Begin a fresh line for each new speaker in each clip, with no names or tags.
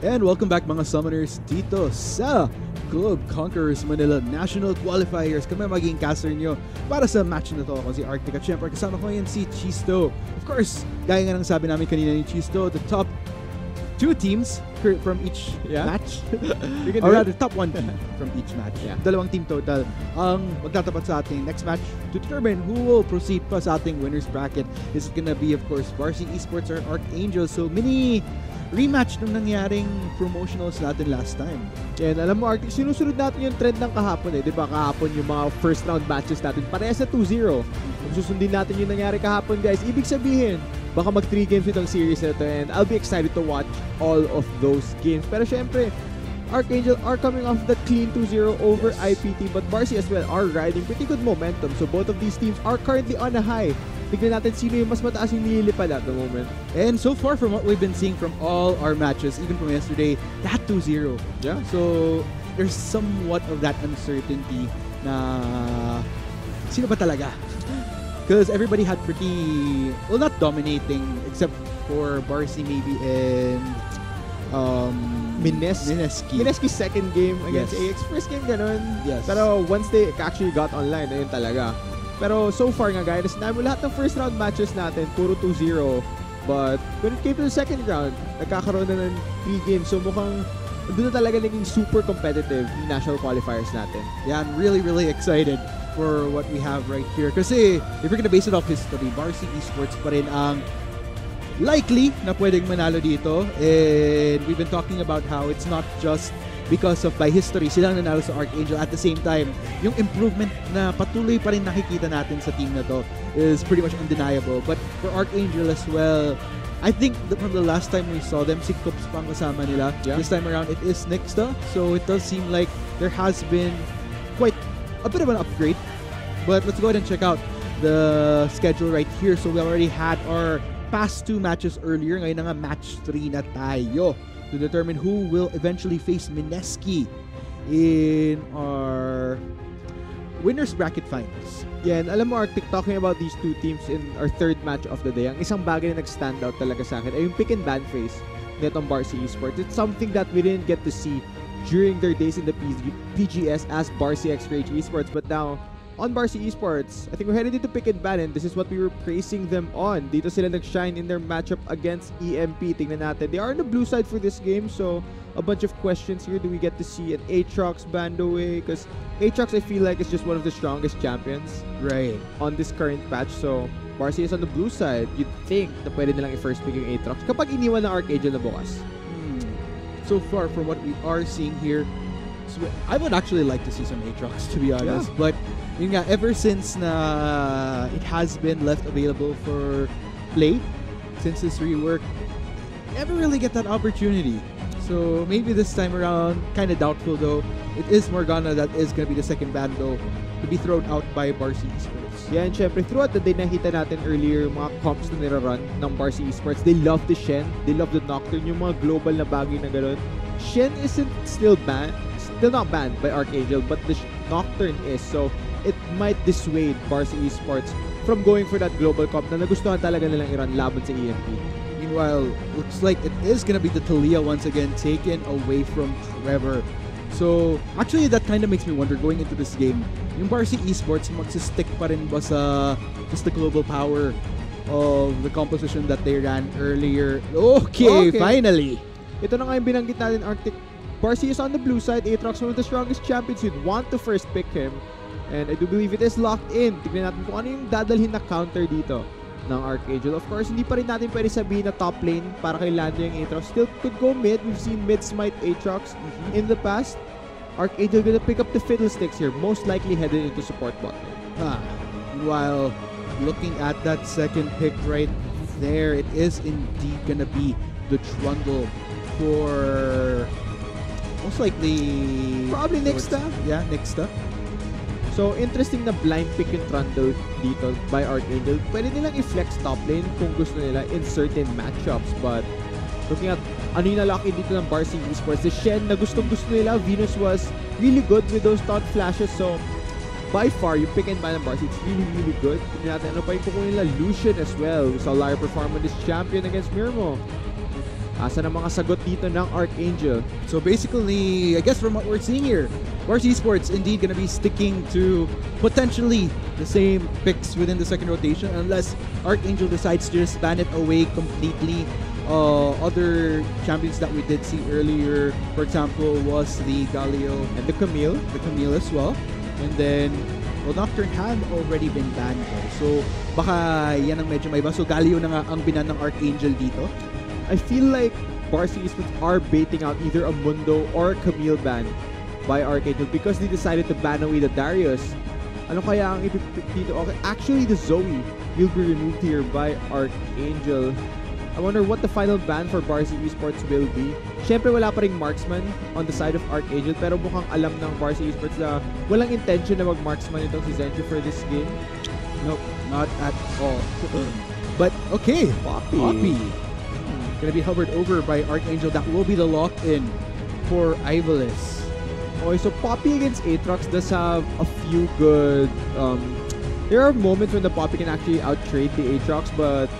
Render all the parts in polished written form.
And welcome back mga summoners dito sa Conquerors Manila National Qualifiers. Kami magiging caster nyo para sa match na to. Ako si ARK at syempre kasama ko ngayon si Chisto. Of course, gaya nga ng sabi namin kanina ni Chisto, the top 2 teams from each match. Or rather, top 1 team from each match. Dalawang team total ang magtatapat sa ating next match to determine who will proceed pa sa ating winners bracket. This is gonna be, of course, Varsity Esports or Archangels. So, mini rematch nung nangyaring promotionals natin last time.
And alam mo, Arctic, sinusunod natin yung trend ng kahapon eh. Di ba kahapon yung mga first round matches natin parehas sa 2-0. Kung susundin natin yung nangyari kahapon, guys, ibig sabihin, baka mag 3 games itong series na ito and I'll be excited to watch all of those games. Pero syempre, Archangel are coming off the clean 2-0 over IPT, but Varsity as well are riding pretty good momentum. So both of these teams are currently on a high. Tignan natin sino yung mas mataas yung nililipad at the moment.
And so far from what we've been seeing from all our matches, even from yesterday, that 2-0.
Yeah.
So there's somewhat of that uncertainty na sino ba talaga? Because everybody had pretty, well, not dominating except for Varsity maybe and
Mineski's second game against AX. First game ganun.
Yes.
Pero once they actually got online, ayun talaga. Pero so far nga guys, sinabi mo lahat ng first round matches natin, puro 2-0. But when it came to the second round, nagkakaroon na ng 3 games. So mukhang doon na talaga naging super competitive yung national qualifiers natin.
Yeah, I'm really excited for what we have right here. Kasi if we're gonna base it off history, Varsity Esports pa rin ang likely na pwedeng manalo dito. And we've been talking about how it's not just because of by history silang nanalo sa Archangel. At the same time, yung improvement na patuloy pa rin nakikita natin sa team na to is pretty much undeniable. But for Archangel as well, I think from the last time we saw them, si Kups pang kasama nila.
Yeah.
This time around, it is Nixta. So it does seem like there has been quite a bit of an upgrade. But let's go ahead and check out the schedule right here. So we already had our past 2 matches earlier. Ngayon na nga match 3 na tayo to determine who will eventually face Mineski in our winners bracket finals.
Yeah, and alam mo, Arctic, talking about these 2 teams in our third match of the day, ang isang bagay na nag-stand out talaga sa akin ay yung pick and ban phase nitong Varsity Esports. It's something that we didn't get to see during their days in the PGS as Varsity X Esports, but now on Varsity Esports, I think we're headed into pick and ban, and this is what we were praising them on. Dito sila nag-shine in their matchup against EMP. Tingnan natin. They are on the blue side for this game, so a bunch of questions here. Do we get to see an Aatrox banned away? Because Aatrox, I feel like, is just one of the strongest champions on this current patch. So Varsity is on the blue side. You'd think na pwede nilang i-first pick yung Aatrox kapag iniwan ng Archangel na bukas.
So far from what we are seeing here, so I would actually like to see some Aatrox, to be honest.
Yeah.
But yun nga, ever since na it has been left available for play, since this rework, never really get that opportunity. So maybe this time around, kind of doubtful though. It is Morgana that is going to be the second ban though, to be thrown out by Varsity Esports.
Yeah, and syempre, throughout the day, nakita natin earlier, mga comps na nirarun ng Varsity Esports, they love the Shen, they love the Nocturne, yung mga global na bagay na gano'n. Shen isn't still not banned by Archangel, but the Nocturne is, so it might dissuade Varsity Esports from going for that global comp na nagustuhan talaga nilang i-run laban sa EMP.
Meanwhile, looks like it is gonna be the Talia once again taken away from Trevor. So, actually that kind of makes me wonder going into this game, yung Varsity Esports magsistick pa rin ba sa just the global power of the composition that they ran earlier? Okay. Finally!
Ito na nga yung binanggit natin, Arctic. Varsity is on the blue side. Aatrox, one of the strongest champions. You'd want to first pick him. And I do believe it is locked in. Tignan natin kung ano yung dadalhin na counter dito ng Archangel. Of course, hindi pa rin natin pwede sabihin na top lane para kay Lando yung Aatrox. Still could go mid. We've seen mid smite Aatrox in the past. Archangel gonna pick up the fiddlesticks here. Most likely headed into support bot lane.
While looking at that second pick right there, it is indeed gonna be the Trundle for most likely
probably Nixta.
Yeah, Nixta.
So, interesting na blind pick yung Trundle dito by Archangel. Pwede nilang i-flex top lane kung gusto nila in certain matchups. But, looking at ano yung nalock in dito ng Varsity Esports, the Shen na gustong-gusto nila, Venus was really good with those taunt flashes. So, by far, yung pick and ban ng Varsity, it's really good. Tignan natin ano pa yung kukunin nila. Lucian as well. We saw Lyra perform on this champion against Mirmo. Asa na mga sagot dito ng Archangel?
So basically, I guess from what we're seeing here, Varsity Esports indeed going to be sticking to potentially the same picks within the second rotation unless Archangel decides to just ban it away completely. Other champions that we did see earlier, for example, was the Galio
And the Camille.
as well. And then, well, Nocturne had already been banned though. So, baka yan ang medyo may iba. So, Galio na nga ang binan ng Archangel dito.
I feel like Varsity Esports are baiting out either a Mundo or a Camille ban by Archangel because they decided to ban away the Darius. Ano kaya ang ipipick dito? Okay, actually, the Zoe will be removed here by Archangel. I wonder what the final ban for Varsity Esports will be. Siyempre, wala pa ring marksman on the side of Archangel pero mukhang alam ng Varsity Esports na walang intention na mag-marksman itong si Zenchu for this game.
Nope, not at all. But, okay, Poppy. Gonna be hovered over by Archangel. That will be the lock-in for Ivalis.
Okay, so Poppy against Aatrox does have a few good... there are moments when the Poppy can actually out-trade the Aatrox, but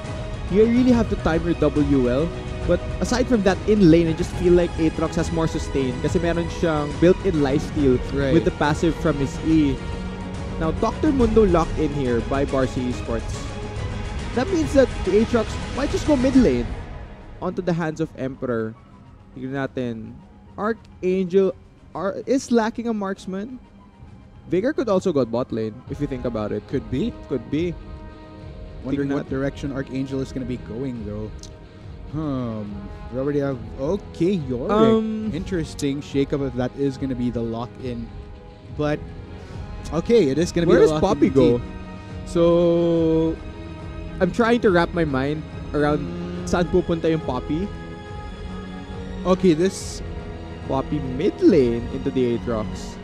you really have to time your W well. But aside from that, in lane, I just feel like Aatrox has more sustain kasi meron siyang built-in lifesteal with the passive from his E. Now, Dr. Mundo locked in here by Varsity Esports. That means that the Aatrox might just go mid lane onto the hands of Emperor. Tignan natin. Archangel is lacking a marksman. Vigor could also go bot lane if you think about it.
Could be. Wondering
Tignan
what direction Archangel is going to be going though. We already have... Okay, Yorick. Interesting shakeup if that is going to be the lock-in. But, okay, it is going to be
Where
the
does
lock-in.
Poppy go?
So,
I'm trying to wrap my mind around saan pupunta yung Poppy.
okay, this...
Poppy mid lane into the Aatrox.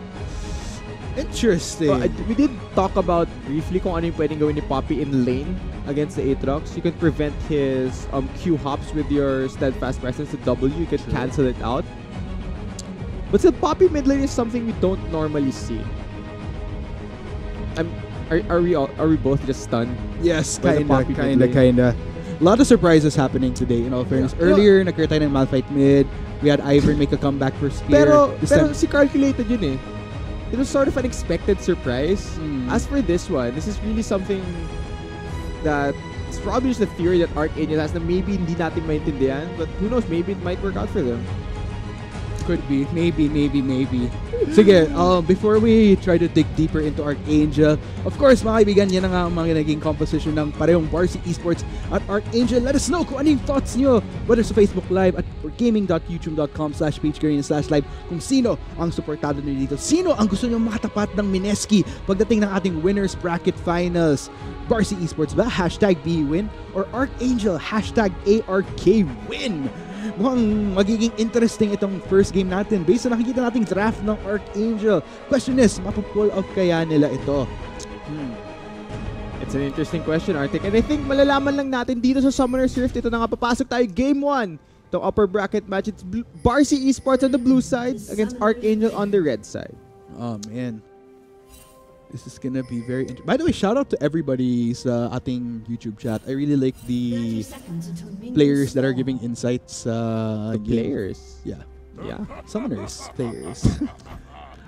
Interesting.
So, we did talk about briefly kung ano yung pwedeng gawin ni Poppy in lane against the Aatrox. You can prevent his Q hops with your steadfast presence to W. You can cancel it out. But still, Poppy mid lane is something we don't normally see. Are we both just stunned?
Yes,
by the Poppy mid lane?
kinda. A lot of surprises happening today, in all fairness. Earlier, nagkaroon tayo ng Malphite mid. We had Ivern make a comeback for Spear.
Pero si calculated yun eh. It was sort of an expected surprise. As for this one, this is really something that it's probably just a theory that Archangel has na maybe hindi natin maintindihan, but who knows, maybe it might work out for them.
Could be. Maybe. Sige, before we try to dig deeper into Archangel, of course, mga kaibigan, yan na nga ang mga naging composition ng parehong Varsity Esports at Archangel. Let us know kung ano yung thoughts nyo, whether sa Facebook Live at gaming.youtube.com/pagecarina/live, kung sino ang supportado nyo dito. Sino ang gusto nyo makatapat ng Mineski pagdating ng ating Winners Bracket Finals? Varsity Esports ba? #BWin or Archangel? #ARKWin. Mukhang magiging interesting itong first game natin based sa nakikita nating draft ng Archangel. Question is, mapupull off kaya nila ito?
It's an interesting question, Arctic. And I think malalaman lang natin dito sa Summoner's Rift. Ito na nga, papasok tayo. Game 1. Itong upper bracket match. It's Varsity Esports on the blue side against Archangel on the red side.
Oh, man. This is gonna be very interesting. By the way, shout out to everybody sa ating YouTube chat. I really like the players that are giving insights.
The players?
Yeah.
Yeah.
Summoners. Players.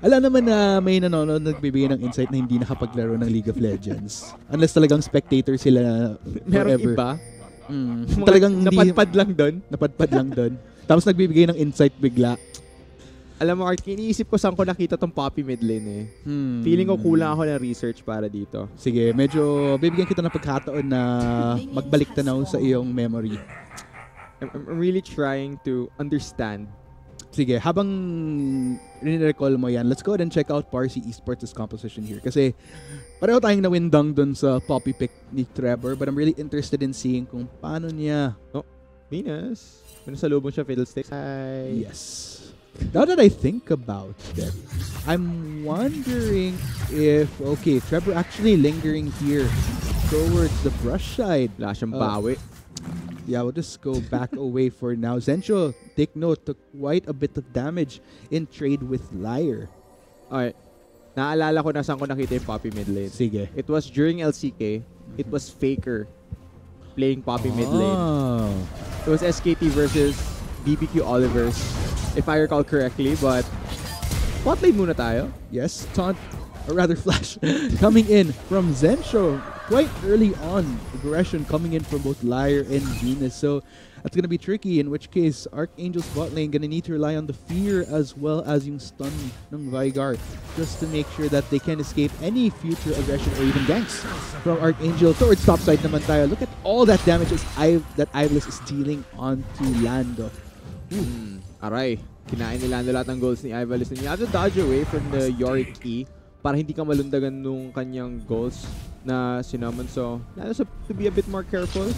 Alam naman na may nanonood nagbibigay ng insight na hindi nakapaglaro ng League of Legends. Unless talagang spectator sila
Meron
forever.
iba?
Talagang hindi...
Napadpad lang doon?
Napadpad lang doon. Tapos nagbibigay ng insight bigla.
Alam mo, Art, iniisip ko saan ko nakita tong Poppy mid lane eh. Feeling ko kulang ako ng research para dito.
Sige, medyo bibigyan kita ng pagkataon na magbalik tanaw sa iyong memory.
I'm really trying to understand.
Sige, habang rin-recall mo yan, let's go ahead and check out Varsity Esports' composition here. Kasi pareho tayong nawindang dun sa Poppy pick ni Trevor, but I'm really interested in seeing kung paano niya...
Oh, Venus. Nasalubong siya Fiddlesticks. Hi.
Yes. Now that I think about it, I'm wondering if, okay, Trevor actually lingering here towards the brush side.
Wala siyang bawi.
Yeah, we'll just go back away for now. Zencho, take note, took quite a bit of damage in trade with Liar.
Okay. Naalala ko na saan ko nakita yung Poppy mid lane.
Sige.
It was during LCK. It was Faker playing Poppy mid lane. It was SKT versus BBQ Olivers, if I recall correctly. But bot lane muna tayo.
Yes, taunt, or rather flash, coming in from Zensho quite early on. Aggression coming in from both Lyre and Venus. So that's gonna be tricky, in which case Archangel's bot lane gonna need to rely on the fear as well as yung stun ng Vigar just to make sure that they can escape any future aggression or even ganks from Archangel. Towards top side naman tayo. Look at all that damage that Ivalice is dealing onto Lando.
Aray, kinain ni Lando lahat ng goals ni Ivalice. And you have to dodge away from the Yorick E para hindi ka malundagan nung kanyang goals na sinamon. So, Lando has to be a bit more careful.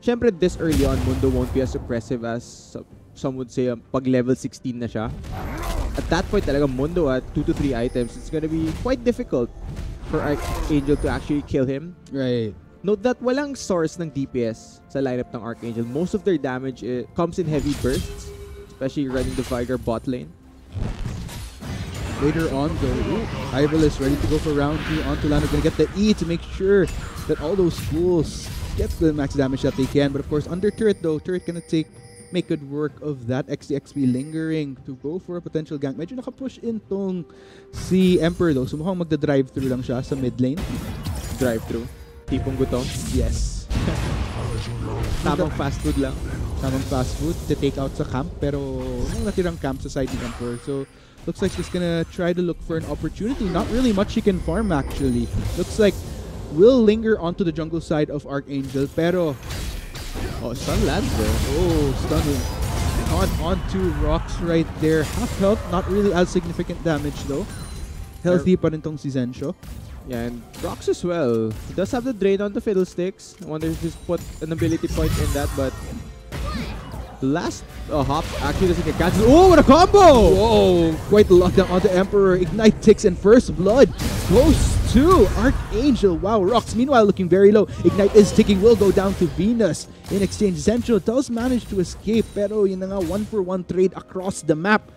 Siyempre, this early on, Mundo won't be as suppressive as some would say pag level 16 na siya. At that point talaga, Mundo at 2 to 3 items, it's gonna be quite difficult for Archangel to actually kill him.
Right.
Note that walang source ng DPS sa lineup ng Archangel. Most of their damage comes in heavy bursts, especially running the Vigar bot lane.
Later on though, Ivalice ready to go for round 2 onto Lando. Gonna get the E to make sure that all those fools get the max damage that they can. But of course, under turret though, turret gonna make good work of that. XP lingering to go for a potential gank. Medyo nakapush in tong si Emperor though. So mukhang magda-drive through lang siya sa mid lane.
Drive through. Tipong gutom.
Yes.
Tamang fast food lang.
Tamang fast food to take out sa camp. Pero yung natirang camp sa side ni Emperor. So looks like he's gonna try to look for an opportunity. Not really much he can farm actually. Looks like will linger onto the jungle side of Archangel, pero
stun lands there.
Stunning onto rocks right there. Half health, not really as significant damage though. Healthy pa rin tong si Zensho.
Yeah, and rocks as well. He does have the drain on the Fiddlesticks. I wonder if he's put an ability point in that, but the last hop actually doesn't get cancelled. Oh, what a combo!
Whoa, quite the lockdown onto Emperor. Ignite ticks and first blood goes to Archangel. Wow, Rocks meanwhile looking very low. Ignite is ticking, will go down to Venus. In exchange, Zensho does manage to escape, pero yun na nga, 1-for-1 trade across the map.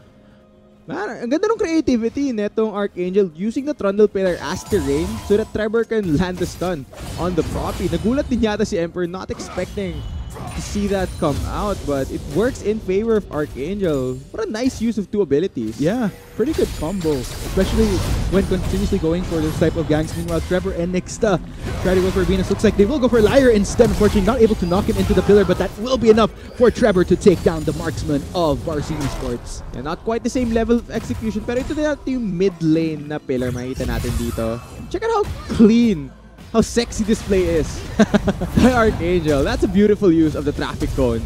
Man, ang ganda ng creativity netong Archangel using the Trundle Pillar as terrain so that Trevor can land the stun on the Proppy. Nagulat din yata si Emperor, not expecting to see that come out, but it works in favor of Archangel. What a nice use of two abilities.
Yeah, pretty good combo, especially when continuously going for this type of ganks. Meanwhile, Trevor and Nixta try to go for Venus. Looks like they will go for Lyre instead. Unfortunately, not able to knock him into the pillar, but that will be enough for Trevor to take down the marksman of Varsity Sports.
Yeah, not quite the same level of execution, pero ito na yung mid lane na pillar makita natin dito. Check out how clean, how sexy this play is by Archangel. That's a beautiful use of the traffic cone.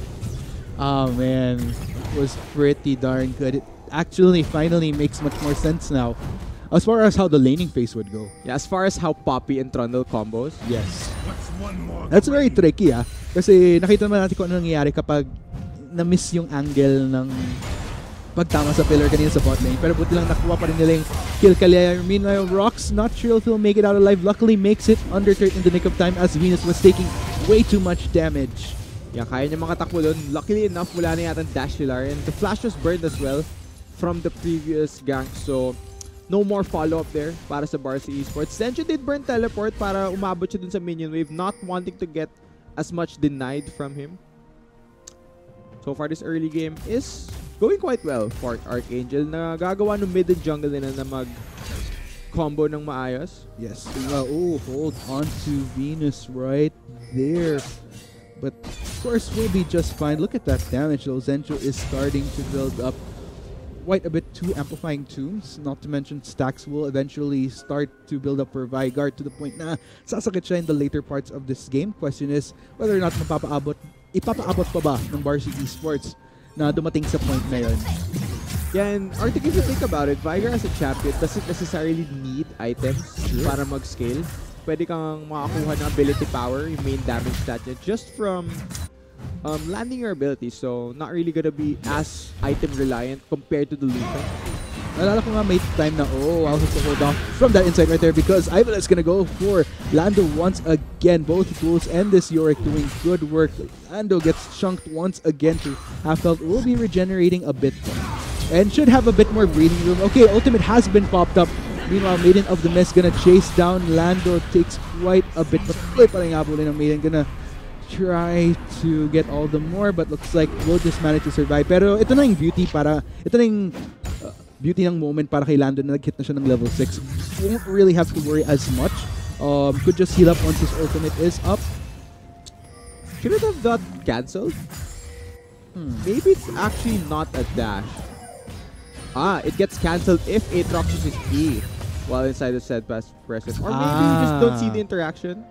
Oh man, it was pretty darn good. It actually finally makes much more sense now as far as how the laning phase would go.
Yeah, as far as how Poppy and Trundle combos.
Yes. That's very tricky kasi nakita naman natin kung ano nangyayari kapag na-miss yung angle ng pagtama sa pillar kanina sa bot lane. Pero buti lang nakuha pa rin nila yung kill kalya. Meanwhile, Rocks not sure if he'll make it out alive. Luckily makes it under third in the nick of time as Venus was taking way too much damage.
Yeah, kaya niya makatakbo doon. Luckily enough, wala na yata dash killer. And the flash was burned as well from the previous gank. So, no more follow-up there para sa Varsity Esports. Zensho did burn teleport para umabot siya dun sa minion wave, not wanting to get as much denied from him. So far, this early game is going quite well for Archangel na gagawa ng mid and jungle nila na mag-combo ng maayos.
Yes. Hold on to Venus right there. But of course, we'll be just fine. Look at that damage though. Zensho is starting to build up quite a bit too amplifying tombs. Not to mention stacks will eventually start to build up for Vigar to the point na sasakit siya in the later parts of this game. Question is whether or not ipapaabot pa ba ng Varsity Esports na dumating sa point na yun.
Yeah, and Arctic, if you think about it, Vigar as a champion doesn't necessarily need items para mag-scale. Pwede kang makakuha ng ability power, yung main damage stat niya, just from landing your abilities. So, not really gonna be as item reliant compared to the Lucan.
Nalala ko nga may time na, I'll have to hold off from that insight right there because Ivalice gonna go for Lando once again. Both tools and this Yorick doing good work. Lando gets chunked once again to half health. Will be regenerating a bit and should have a bit more breathing room. Okay, ultimate has been popped up. Meanwhile, Maiden of the Mist gonna chase down Lando. Takes quite a bit, but tuloy pa rin habulin ng Maiden. Gonna try to get all the more, but looks like we'll just manage to survive. Pero ito na yung beauty beauty ng moment para kay Lando na nag-hit na siya ng level 6. Won't really have to worry as much. Could just heal up once his ultimate is up.
Should it have got cancelled? Maybe it's actually not a dash. It gets cancelled if Aatrox uses E while inside the set pass present. Or maybe you just don't see the interaction.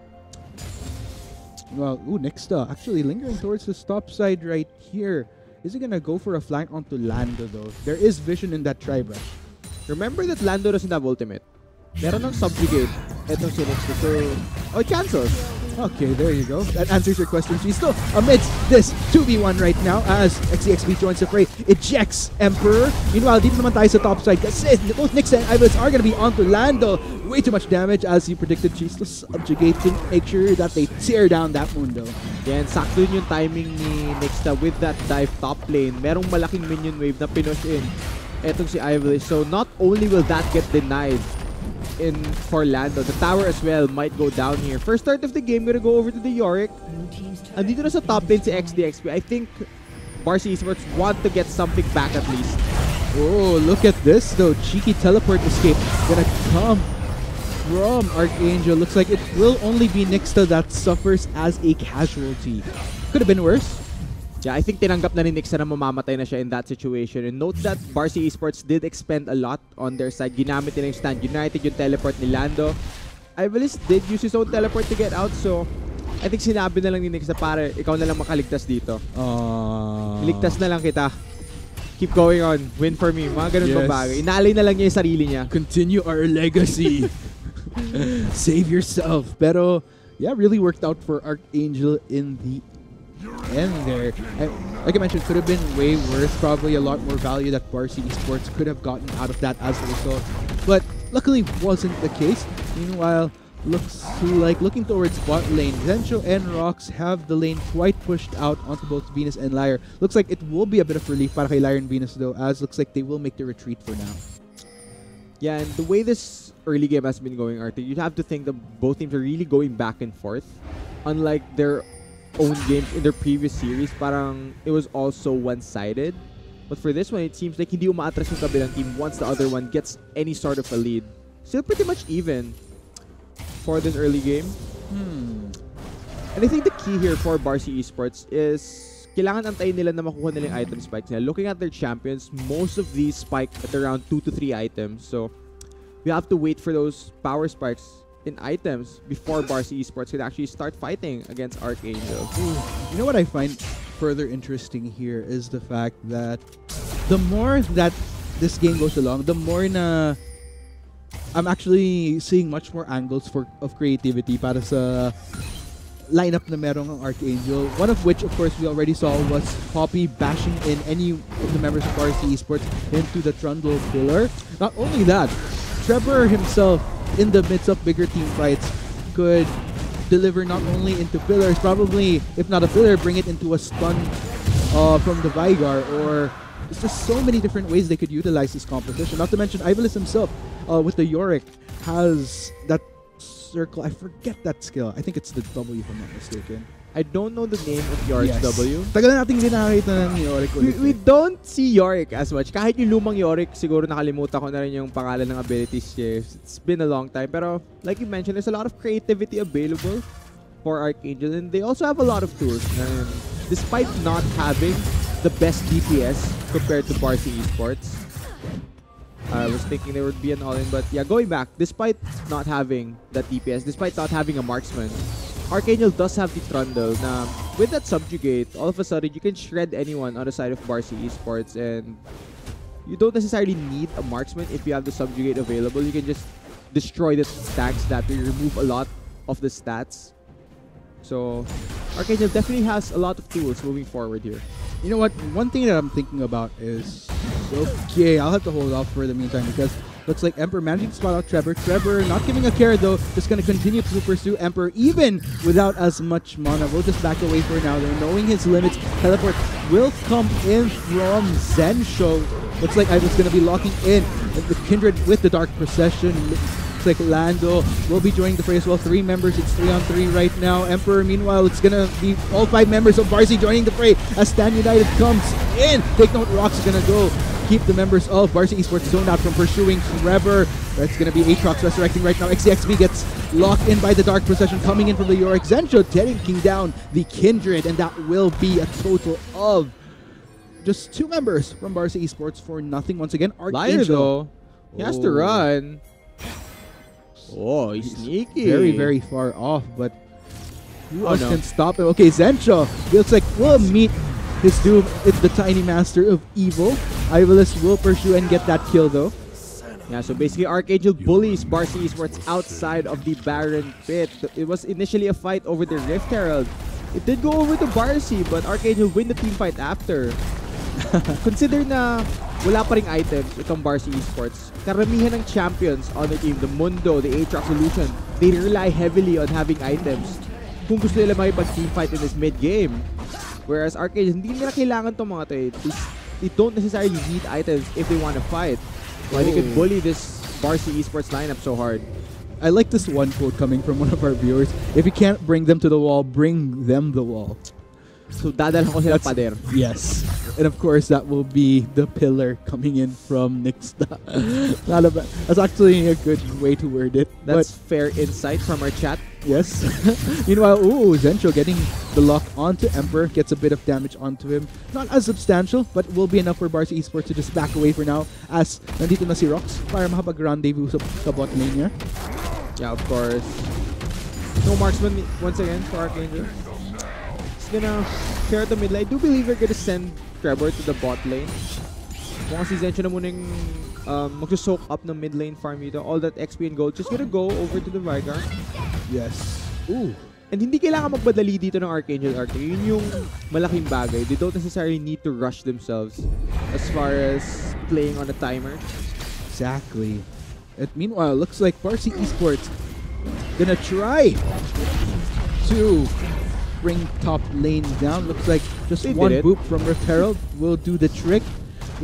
Well, Nixta actually lingering towards the stop side right here. Is he gonna go for a flank onto Lando though? There is vision in that tri-brush.
Remember that Lando doesn't have ultimate. Meron ng subjugate. Etong si Nixta. So, it cancels.
Okay, there you go. That answers your question. She's still amidst this 2v1 right now as XCXB joins the fray. Ejects Emperor. Meanwhile, dito naman tayo sa top side kasi both Nix and Ivis are gonna be onto Lando. Way too much damage as you predicted. She's still subjugating. Make sure that they tear down that Mundo.
Yan, sakto yun yung timing ni Nixta with that dive top lane. Merong malaking minion wave na pinush in etong si Ivis. So not only will that get denied in for Lando, the tower as well might go down here. First start of the game, gonna go over to the Yorick. Andito na sa top lane si XDXP. I think Barca Esports want to get something back at least.
Oh, look at this though. Cheeky teleport escape gonna come from Archangel. Looks like it will only be Nixta that suffers as a casualty. Could have been worse.
Yeah, I think tinanggap na ni Nixta na mamamatay na siya in that situation. And note that Barca Esports did expend a lot on their side. Ginamit nila yung Stand United, yung teleport ni Lando. Ivalis did use his own teleport to get out, so I think sinabi na lang ni Nixta, pare, ikaw na lang makaligtas dito. Ligtas na lang kita. Keep going on. Win for me. Mga ganun ba bagay. Inaalay na lang niya yung sarili niya.
Continue our legacy. Save yourself. Pero, yeah, really worked out for Archangel in the end there. Like I mentioned, could have been way worse. Probably a lot more value that Barca Esports could have gotten out of that as a result. But luckily wasn't the case. Meanwhile, looks like looking towards bot lane. Zencho and Rox have the lane quite pushed out onto both Venus and Lyre. Looks like it will be a bit of relief para kay Lyre and Venus though, as looks like they will make the retreat for now.
Yeah, and the way this early game has been going, Arthur, you'd have to think that both teams are really going back and forth. Unlike their own games in their previous series, parang it was also one-sided. But for this one, it seems like hindi umaatras yung kabilang team once the other one gets any sort of a lead. Still pretty much even for this early game. And I think the key here for Barca Esports is kailangan antayin nila na makuha nila yung item spikes nila. Looking at their champions, most of these spike at around 2 to 3 items. So we have to wait for those power spikes in items before Barca Esports could actually start fighting against Archangel.
You know what I find further interesting here is the fact that the more that this game goes along, the more na I'm actually seeing much more angles of creativity para sa lineup na merong ang Archangel. One of which, of course, we already saw was Poppy bashing in any of the members of Barca Esports into the Trundle pillar. Not only that, Trevor himself in the midst of bigger team fights could deliver not only into pillars, probably if not a pillar, bring it into a stun from the Vigar, or there's just so many different ways they could utilize this composition. Not to mention Ivalis himself with the Yorick has that circle. I forget that skill. I think it's the W if I'm not mistaken.
I don't know the name of Yorick's W.
Tagal na natin nakakita ng Yorick ulit.
We don't see Yorick as much. Kahit yung lumang Yorick, siguro nakalimutan ko na rin yung pangalan ng abilities niya. It's been a long time. Pero like you mentioned, there's a lot of creativity available for Archangel. And they also have a lot of tools. And despite not having the best DPS compared to Barca Esports, I was thinking there would be an all-in. But yeah, going back, despite not having that DPS, despite not having a marksman, Archangel does have the Trundle na with that subjugate, all of a sudden you can shred anyone on the side of Barca Esports, and you don't necessarily need a marksman if you have the subjugate available. You can just destroy the stacks that will remove a lot of the stats. So Archangel definitely has a lot of tools moving forward here.
You know what? One thing that I'm thinking about is, okay, I'll have to hold off for the meantime because looks like Emperor managing to spot out Trevor. Trevor not giving a care though, just going to continue to pursue Emperor even without as much mana. We'll just back away for now. They're knowing his limits. Teleport will come in from Zencho. Looks like I was going to be locking in the Kindred with the Dark Procession. Looks like Lando will be joining the fray as well. 3 members, it's 3-on-3 right now. Emperor, meanwhile, it's gonna be all 5 members of Varsity joining the fray as Stan United comes in. Take note, Rock's gonna go keep the members of Varsity Esports zoned out from pursuing Trevor. That's gonna be Aatrox resurrecting right now. XCXB gets locked in by the Dark Procession coming in from the Yorick. Zencho taking down the Kindred, and that will be a total of just 2 members from Varsity Esports for nothing. Once again,
Liar
Archangel.
though. He has to run. Oh, he's sneaky.
Very, very far off, but who else
no.
can stop him? Okay, Zencho looks like will meet his doom. It's the Tiny Master of Evil. Ivalus will pursue and get that kill though.
Yeah, so basically Archangel bullies Varsity Esports outside of the Baron pit. It was initially a fight over the Rift Herald. It did go over to Varsity, but Archangel win the team fight after. Consider na wala pa ring items itong Varsity Esports. Karamihan ng champions on the team, the Mundo, the Aatrox Solution, they rely heavily on having items kung gusto nila makipag-team fight in this mid-game. Whereas Archangel, hindi nila kailangan itong mga to. They don't necessarily need items if they want to fight. Why they could bully this Varsity Esports lineup so hard.
I like this one quote coming from one of our viewers. If you can't bring them to the wall, bring them the wall.
So dadalhan ko sila pader.
Yes. And of course, that will be the pillar coming in from Nixta. That's actually a good way to word it.
That's fair insight from our chat.
Yes. Meanwhile, Zencho getting the lock onto Emperor. Gets a bit of damage onto him. Not as substantial, but will be enough for Varsity Esports to just back away for now. As nandito na si Rox para makapag-rendezvous sa bot lane niya.
Yeah, of course. No marksman once again for Archangel. He's gonna clear the mid lane. I do believe they're gonna send Trevor to the bot lane. Mukhang si Zencho na munang mag-soak up ng mid lane farm dito. All that XP and gold just gonna go over to the Vigar.
Yes. Ooh.
And hindi kailangan magmadali dito ng Archangel Arc. Yun yung malaking bagay. They don't necessarily need to rush themselves as far as playing on a timer.
Exactly. And meanwhile, looks like Varsity Esports gonna try to bring top lane down. Looks like just one boop from Rift Herald will do the trick.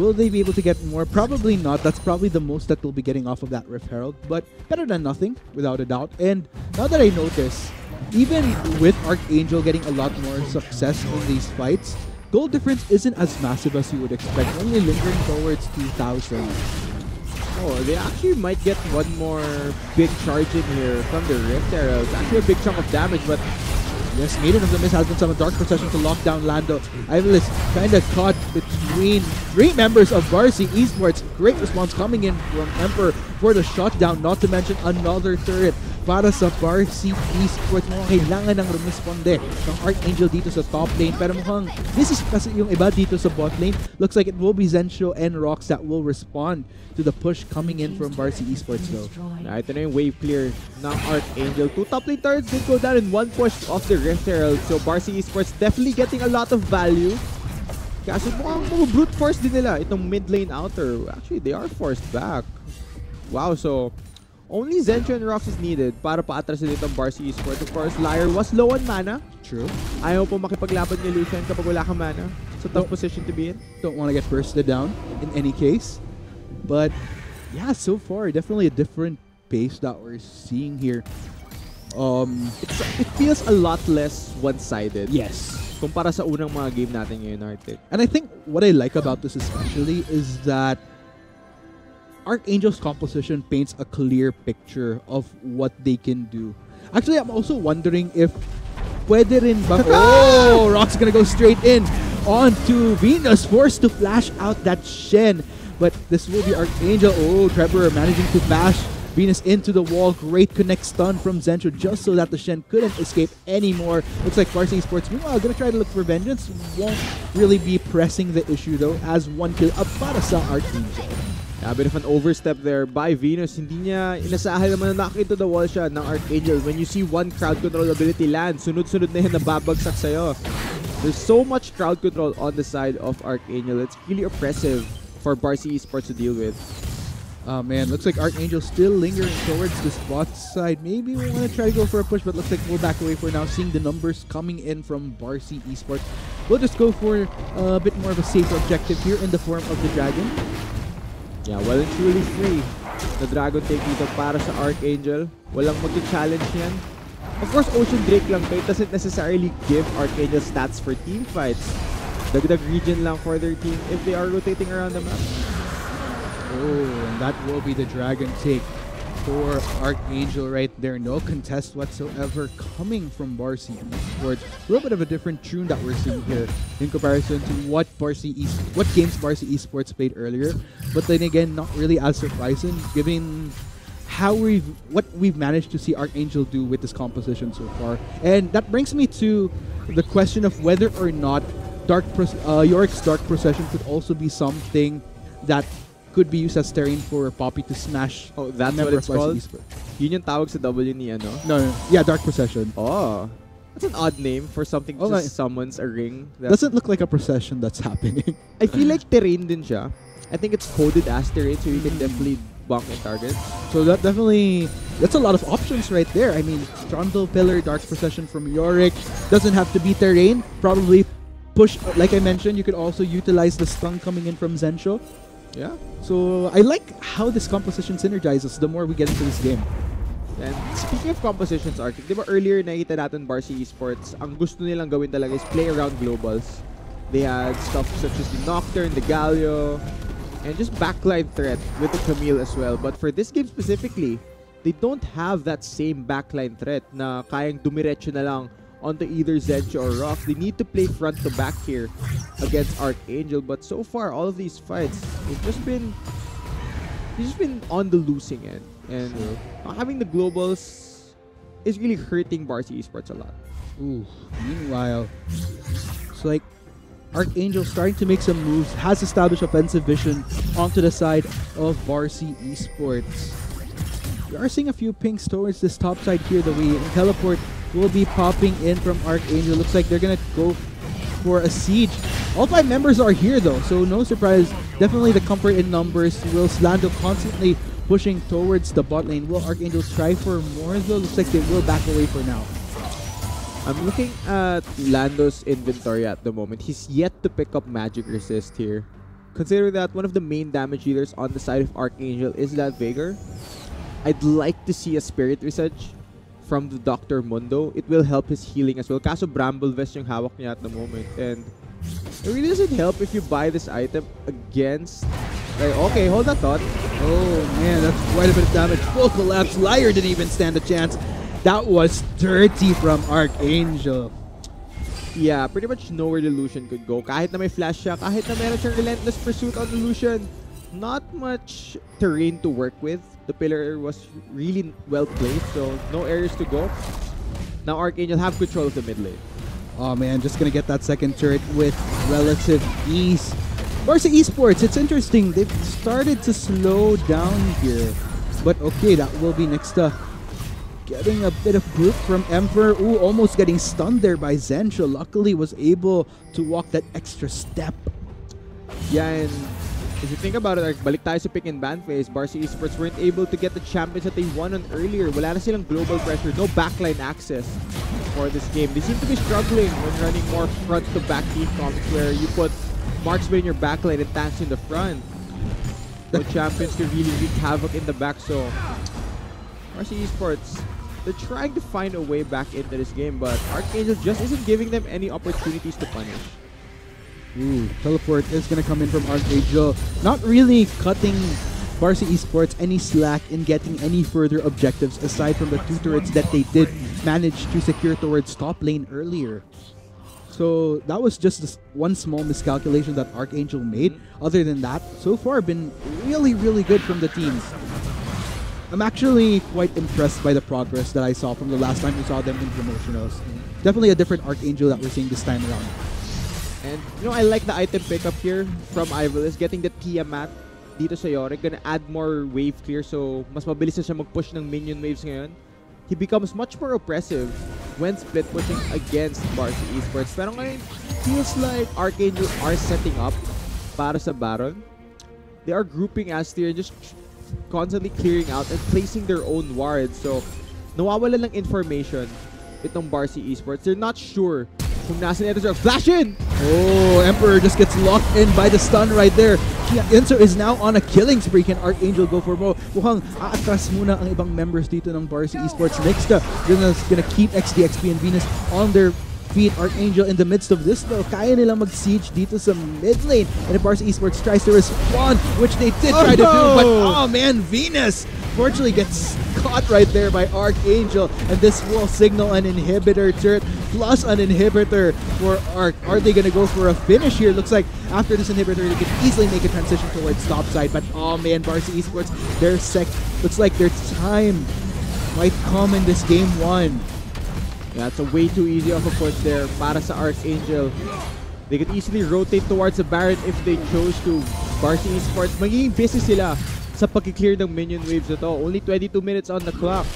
Will they be able to get more? Probably not. That's probably the most that they'll be getting off of that Rift Herald. But better than nothing, without a doubt. And now that I notice, even with Archangel getting a lot more success in these fights, goal difference isn't as massive as you would expect. Only lingering towards 2,000.
Oh, they actually might get one more big charge in here from the Rift Herald. It's actually a big chunk of damage, but
yes, Maiden of the Mist has been summoned. Dark Procession to lock down Lando. Ivalis kind of caught between 3 members of Varsity Esports. Great response coming in from Emperor for the shutdown. Not to mention another turret para sa Varsity Esports. Mukhang kailangan ng rumisponde ng Archangel dito sa top lane. Pero mukhang this is kasi yung iba dito sa bot lane. Looks like it will be Zencho and Rox that will respond to the push coming in from Varsity Esports though.
Ito na yung wave clear ng Archangel. 2 top lane turrets did go down in 1 push of the Rift Herald. So Varsity Esports definitely getting a lot of value. Kaso mukhang brute force din nila itong mid lane outer. Actually, they are forced back. Wow, so only Zencho and Rox is needed para pa-atrasin itong Varsity Esports. Of course, Liar was low on mana.
True.
Ayaw po makipaglaban ni Lucian kapag wala kang mana. It's a tough position to be in.
Don't want to get bursted down in any case. But yeah, so far definitely a different pace that we're seeing here.
It feels a lot less one-sided.
Yes.
Kumpara sa unang mga game natin ngayon, Arctic.
And I think what I like about this especially is that Archangel's composition paints a clear picture of what they can do. Actually, I'm also wondering if pwede rin ba... Oh! Rock's gonna go straight in onto Venus, forced to flash out that Shen. But this will be Archangel. Oh, Trevor managing to bash Venus into the wall. Great connect stun from Zencho just so that the Shen couldn't escape anymore. Looks like Varsity Esports, meanwhile, gonna try to look for vengeance. Won't really be pressing the issue though, as one kill up para sa Archangel.
A bit of an overstep there by Venus. Hindi niya inasahan naman na knock into the wall siya ng Archangel. When you see one crowd control ability land, sunod-sunod na yan nababagsak sa'yo. There's so much crowd control on the side of Archangel. It's really oppressive for Varsity Esports to deal with.
Oh man, looks like Archangel still lingering towards the spot side. Maybe we want to try to go for a push, but looks like we'll back away for now. Seeing the numbers coming in from Varsity Esports, we'll just go for a bit more of a safer objective here in the form of the Dragon.
Yeah, well and truly free The Dragon Take dito para sa Archangel. Walang mag-challenge yan. Of course, Ocean Drake lang to. It doesn't necessarily give Archangel stats for team fights. Dagdag region lang for their team if they are rotating around the map.
Oh, and that will be the Dragon Take for Archangel right there. No contest whatsoever coming from Barcy Esports. A little bit of a different tune that we're seeing here in comparison to what games Barcy Esports played earlier. But then again, not really as surprising given what we've managed to see Archangel do with this composition so far. And that brings me to the question of whether or not Yorick's Dark Procession could also be something that could be used as terrain for Poppy to smash.
Oh, that's what it's called? Yun yung tawag sa W ni ano?
No. Yeah, Dark Procession.
Oh. That's an odd name for something that just summons a ring.
Doesn't look like a procession that's happening.
I feel like terrain din siya. I think it's coded as terrain, so you can definitely bonk and target.
So that's a lot of options right there. I mean, Trundle Pillar, Dark Procession from Yorick. Doesn't have to be terrain. Probably push, like I mentioned, you could also utilize the stun coming in from Zensho.
Yeah.
So I like how this composition synergizes the more we get into this game.
And speaking of compositions, Ark, di ba earlier nakita natin Barcy Esports, ang gusto nilang gawin talaga is play around globals. They had stuff such as the Nocturne, the Galio, and just backline threat with the Camille as well. But for this game specifically, they don't have that same backline threat na kayang dumiretso na lang onto either Zensho or Rox. They need to play front to back here against Archangel. But so far, all of these fights, they've just been on the losing end. And not having the globals is really hurting Barcy Esports a lot.
Ooh. Meanwhile, it's like Archangel starting to make some moves, has established offensive vision onto the side of Barcy Esports. We are seeing a few pings towards this top side here. The way teleport will be popping in from Archangel. Looks like they're gonna go for a siege. All 5 members are here though, so no surprise. Definitely the comfort in numbers. Will Slando constantly pushing towards the bot lane. Will Archangel try for more though? Looks like they will back away for now.
I'm looking at Lando's inventory at the moment. He's yet to pick up Magic Resist here. Consider that one of the main damage dealers on the side of Archangel is that Veigar. I'd like to see a Spirit Visage from the Dr. Mundo. It will help his healing as well. Kaso Bramble Vest yung hawak niya at the moment. And it really doesn't help if you buy this item against... Like, okay, hold that thought.
Oh man, that's quite a bit of damage. Full collapse. Liar didn't even stand a chance. That was dirty from Archangel.
Yeah, pretty much know where the Lucian could go. Kahit na may flash siya, kahit na meron siyang relentless pursuit on the Lucian, not much terrain to work with. The pillar was really well placed, so no areas to go. Now Archangel have control of the mid lane.
Oh man, just gonna get that second turret with relative ease. Barca Esports, it's interesting. They've started to slow down here. But okay, that will be next up. Getting a bit of group from Emperor. Ooh, almost getting stunned there by Zensho. Luckily was able to walk that extra step.
Yeah, and if you think about it, balik tayo sa pick and ban phase, Barca Esports weren't able to get the champions that they won on earlier. Wala na silang global pressure, no backline access for this game. They seem to be struggling when running more front-to-back team comps where you put marksman in your backline and tanks in the front. No champions to really wreak havoc in the back, so Barca Esports, they're trying to find a way back into this game, but Archangel just isn't giving them any opportunities to punish.
Ooh, teleport is going to come in from Archangel. Not really cutting Barca Esports any slack in getting any further objectives aside from the 2 turrets that they did manage to secure towards top lane earlier. So that was just this one small miscalculation that Archangel made. Other than that, so far been really, really good from the teams. I'm actually quite impressed by the progress that I saw from the last time we saw them in promotionals. Definitely a different Archangel that we're seeing this time around.
And, you know, I like the item pickup here from Ivalis. Getting the Tiamat dito sa Yorick. Gonna add more wave clear. So, mas mabilis na siya mag-push ng minion waves ngayon. He becomes much more oppressive when split pushing against Barca Esports. Pero ngayon, feels like Archangel are setting up para sa Baron. They are grouping Astir and just constantly clearing out and placing their own wards. So, nawawala ng information itong Barca Esports. They're not sure kung nasa neto siya. Flash in!
Oh, Emperor just gets locked in by the stun right there. Enzo is now on a killing spree. Can Archangel go for more? Mukhang aatras muna ang ibang members dito ng Barca Esports. Next, gonna keep XDXP and Venus on their feet. Archangel in the midst of this though, kaya nilang mag-siege dito sa mid lane. And if Barca Esports tries to respond, which they did try to do, but oh man, Venus fortunately gets caught right there by Archangel, and this will signal an inhibitor turret plus an inhibitor for Arc. Are they gonna go for a finish here? Looks like after this inhibitor they can easily make a transition towards top side, but oh man, Barca Esports, looks like their time might come in this game 1.
Yeah, it's a way too easy of a push there para sa Archangel. They could easily rotate towards the Baron if they chose to. Barca Esports, magiging busy sila sa pag-clear ng minion waves na to. Only 22 minutes on the clock.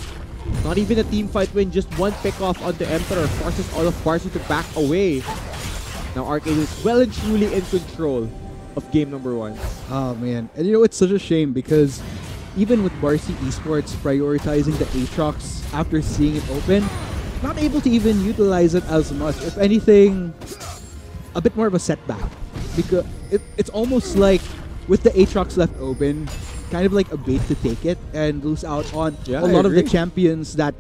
Not even a team fight win, just one pick-off on the Emperor forces all of Barca to back away. Now Archangel is well and truly in control of game number 1.
Oh man, and you know, it's such a shame because even with Barca Esports prioritizing the Aatrox after seeing it open, not able to even utilize it as much. If anything, a bit more of a setback. Because it's almost like with the Aatrox left open, kind of like a bait to take it and lose out on a lot of the champions that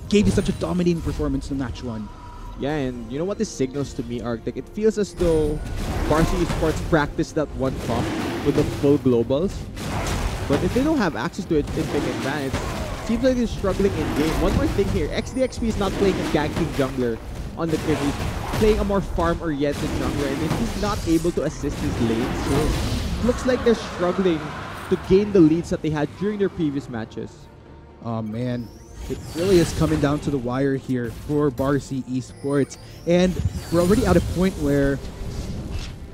gave you such a dominating performance in match 1.
Yeah, and you know what this signals to me, Arctic? It feels as though Barca Esports practiced that one comp with the full globals. But if they don't have access to it in Pick and Ban, it seems like they're struggling in game. One more thing here, XDXP is not playing a ganking jungler on the Kirby. He's playing a more farm-oriented jungler, and he's not able to assist his lane. So it looks like they're struggling to gain the leads that they had during their previous matches.
Oh man, it really is coming down to the wire here for Barca Esports. And we're already at a point where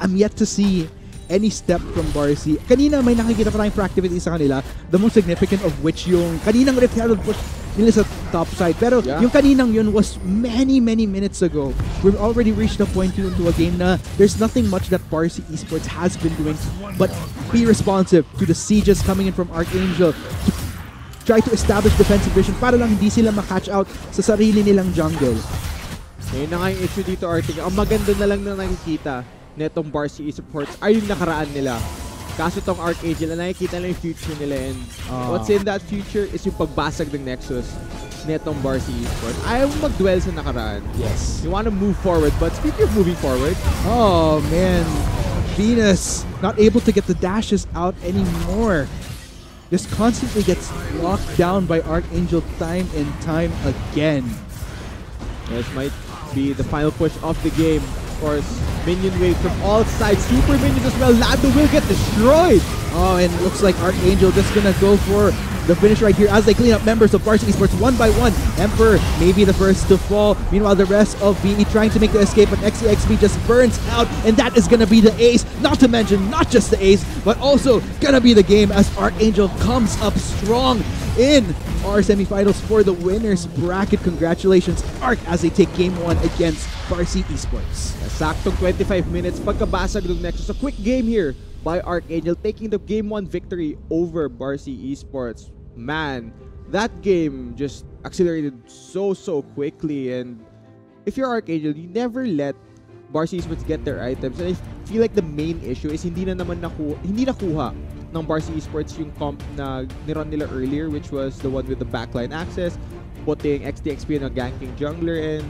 I'm yet to see any step from Barca. Kanina may nakikita pa tayong proactivity sa kanila, the most significant of which yung kaninang Rift Herald push nila sa top side. Pero yung kaninang yun was many minutes ago. We've already reached a point into a game na there's nothing much that Barca Esports has been doing but be responsive to the sieges coming in from Archangel to try to establish defensive vision para lang hindi sila ma-catch out sa sarili nilang jungle.
Ngayon na nga yung issue dito, Arctic. Ang maganda na lang na nakikita netong Barca Esports ay yung nakaraan nila. Kaso tong Archangel, na nakikita lang yung future nila, and what's in that future is yung pagbasag ng Nexus netong Barca Esports. Ayaw mag-dwell sa nakaraan.
Yes.
You want to move forward, but speaking of moving forward,
oh man, Venus not able to get the dashes out anymore. Just constantly gets locked down by Archangel time and time again.
This might be the final push of the game. Of course, minion wave from all sides. Super minions as well. Lando will get destroyed.
Oh, and it looks like Archangel just gonna go for the finish right here as they clean up members of Barca Esports one by one. Emperor maybe the first to fall. Meanwhile, the rest of BE trying to make the escape, but XCXB just burns out, and that is gonna be the ace. Not to mention, not just the ace, but also gonna be the game as Archangel comes up strong in our semifinals for the winners bracket. Congratulations, ARK, as they take game 1 against Barca Esports.
Saktong 25 minutes pagkabasag ng Nexus. A quick game here by Archangel, taking the game 1 victory over Barca Esports. Man, that game just accelerated so quickly, and if you're Archangel, you never let Barca Esports get their items. And I feel like the main issue is hindi nakuha ng Barca Esports yung comp na niron nila earlier, which was the one with the backline access, putting XDXP in a ganking jungler, and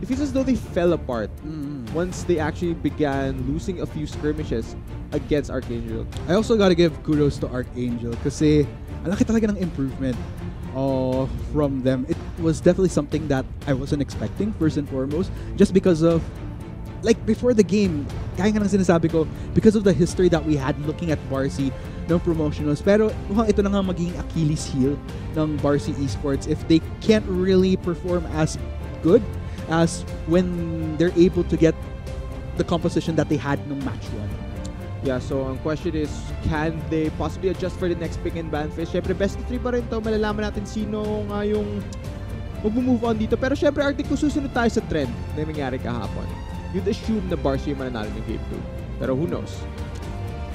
it feels as though they fell apart once they actually began losing a few skirmishes against Archangel.
I also gotta give kudos to Archangel kasi ang laki talaga ng improvement from them. It was definitely something that I wasn't expecting, first and foremost, just because of, like, before the game, kaya nga nang sinasabi ko, because of the history that we had looking at Barca ng promotionals. Pero mukhang ito na nga magiging Achilles heel ng Barca Esports if they can't really perform as good as when they're able to get the composition that they had nung match 1.
Yeah, so ang question is, can they possibly adjust for the next pick and ban phase? Syempre, best of 3 pa rin to. Malalaman natin sino nga yung mag-move on dito. Pero syempre, Arctic, kung susunod tayo sa trend na nangyari kahapon, you'd assume na Barca yung mananalo ng game 2. Pero who knows?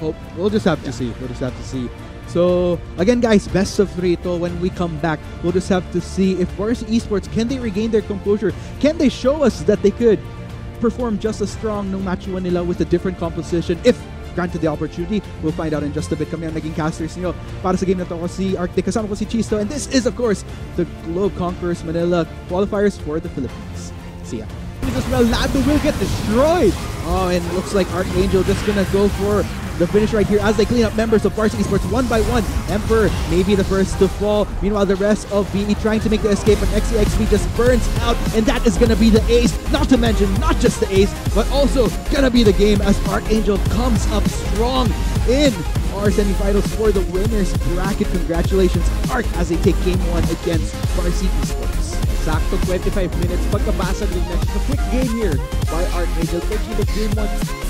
We'll just have to see. We'll just have to see. So again guys, best of 3 ito. When we come back, we'll just have to see if Varsity Esports, can they regain their composure? Can they show us that they could perform just as strong nung match 1 nila with a different composition? If granted the opportunity, we'll find out in just a bit. Kami ang naging casters nyo para sa game na to. Ako si ARK, kasama ko si Chisto, and this is of course the Globe Conquerors Manila Qualifiers for the Philippines. See ya.
As well, Lando will get destroyed.
Oh, and looks like Archangel just gonna go for the finish right here as they clean up members of Varsity Esports one by one. Emperor maybe the first to fall. Meanwhile, the rest of BE trying to make the escape, but XCXB just burns out, and that is gonna be the ace. Not to mention, not just the ace, but also gonna be the game as Archangel comes up strong in our semifinals for the winners bracket. Congratulations, ARK, as they take game 1 against Varsity Esports.
Sakto 25 minutes pagkabasag ng match. A quick game here by Archangel taking the game 1